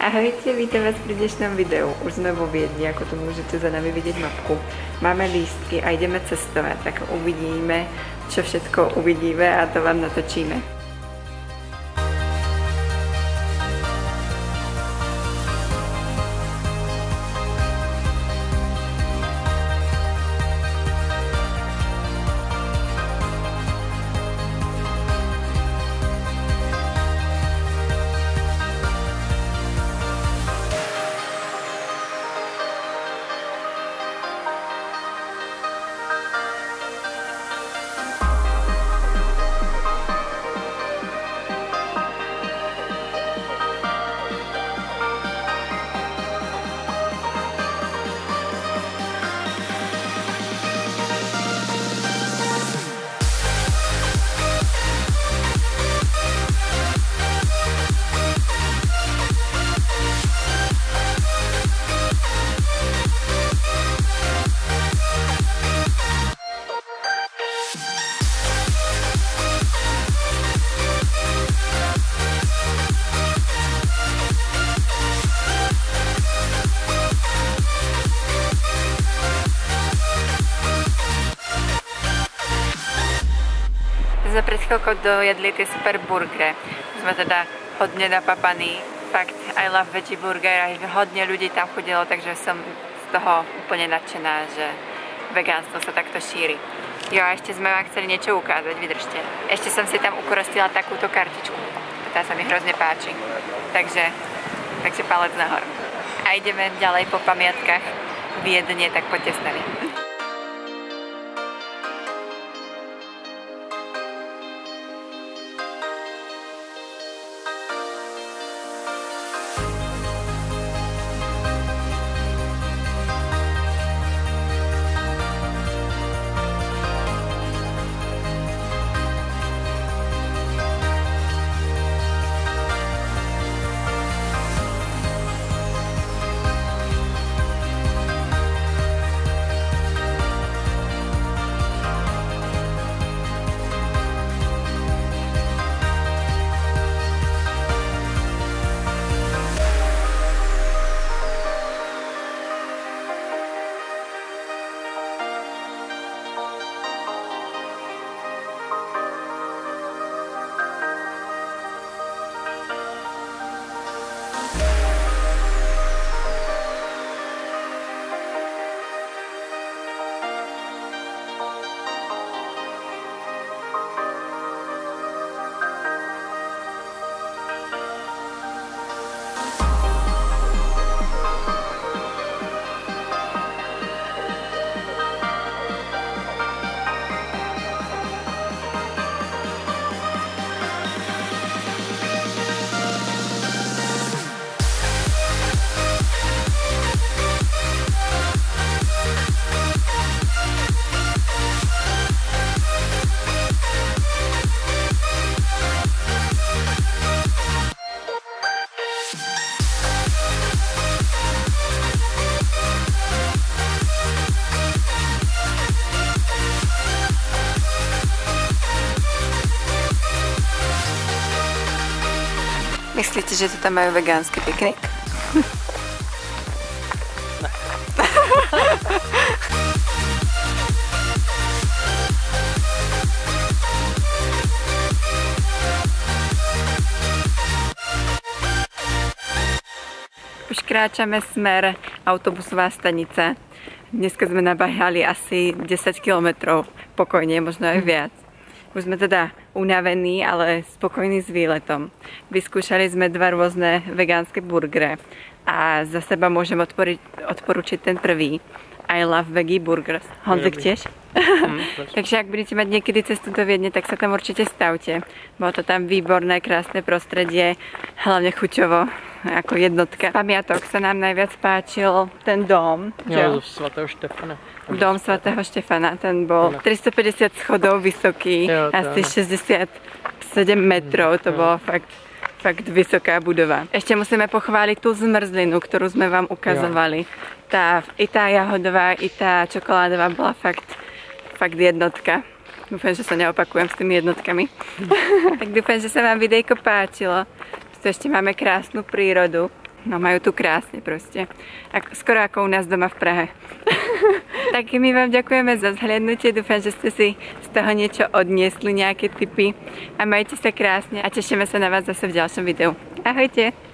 Ahojte, vítam vás pri dnešnom videu. Už sme vo Viedni, ako tu môžete za nami vidieť mapku. Máme lístky a ideme cestovať, tak uvidíme, čo všetko uvidíme a to vám natočíme. Sme pred chvíľkou dojedli tie super burgery. Sme teda hodne napapaní. Fakt, I love veggie burger. Aj hodne ľudí tam chodilo, takže som z toho úplne nadšená, že vegánstvo sa takto šíri. Jo, a ešte sme vám chceli niečo ukázať, vydržte. Ešte som si tam ukrostila takúto kartičku. Tá sa mi hrozne páči. Takže palec nahor. A ideme ďalej po pamiatkách Viedne, tak poďte s nami. Myslíte, že tu tam majú vegánsky piknik? Už kráčame smer autobusová stanica. Dneska sme nabehali asi 10 km, pokojne, možno aj viac. Už sme teda unavení, ale spokojní s výletom. Vyskúšali sme 2 rôzne vegánske burgery a za seba môžem odporučiť ten prvý. I love veggie burgers. Honzik tiež? Takže ak budete mať niekedy cestu do Viedne, tak sa tam určite stavte. Bolo to tam výborné, krásne prostredie, hlavne chuťovo, ako jednotka. Pamiatok sa nám najviac páčil ten dom. Jo, svatého Štefana. Dom svatého Štefana, ten bol 350 schodov vysoký, asi 67 metrov, to bolo fakt vysoká budova. Ešte musíme pochváliť tú zmrzlinu, ktorú sme vám ukazovali. I tá jahodová, i tá čokoládová bola fakt jednotka. Dúfam, že sa neopakujem s tými jednotkami. Tak dúfam, že sa vám videjko páčilo. Tu ešte máme krásnu prírodu. No majú tu krásne proste. Skoro ako u nás doma v Prahe. Tak my vám ďakujeme za zhliadnutie. Dúfam, že ste si z toho niečo odniesli, nejaké tipy. A majte sa krásne a tešíme sa na vás zase v ďalšom videu. Ahojte!